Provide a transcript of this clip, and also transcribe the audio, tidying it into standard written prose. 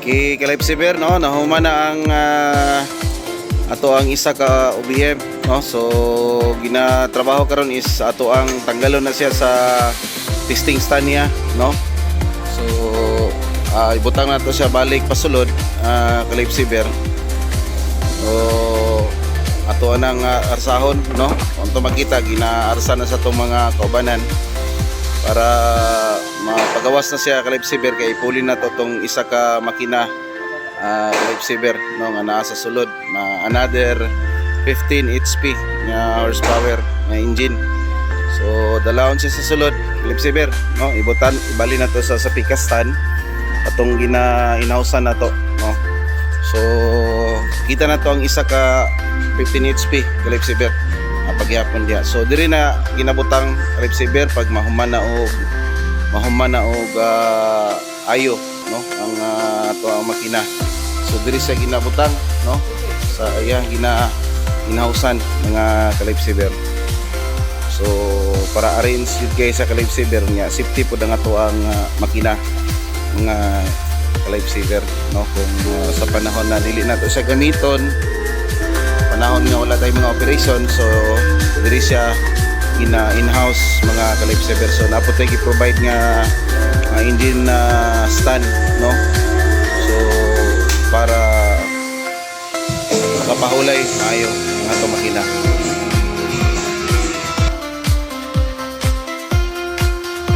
kay Life Saver, no, nahuman na ang ato ang isa ka OBM, no. So ginatrabaho karon is ato ang tanggalon na siya sa testing stand niya, no. So ibutang na to siya balik pasulod ka Life Saver. So ato nang arsahon, no, unto makita ginaarsa na sa tong mga kaubanan para mapagawas na siya ka Life Saver kay ipulin na to tong isa ka makina Life Saver, no, nga naa sa sulod another 15 HP nga horsepower nga engine. So dalawon siya sa sulod Life Saver, no, ibali na to sa pikastan atong inausan na to, no. So kita na to ang isa ka 15 HP ka Life Saver paghihapon diha. So diri na ginabutang Life Saver pag mahuman na og ayo, no, ang ato ang makina. So diri sa ginabutang, no, sa iyang ginausan mga ka Life Saver. So para arrange yun guys sa ka Life Saver niya, safety po ang ato ang makina mga ka Life Saver, no, kung sa panahon na dili na to siya gamiton, panahon nga wala tayong mga operation, so diri siya in-house mga ka Life Saver. So napod tayo i-provide nga engine stand, no,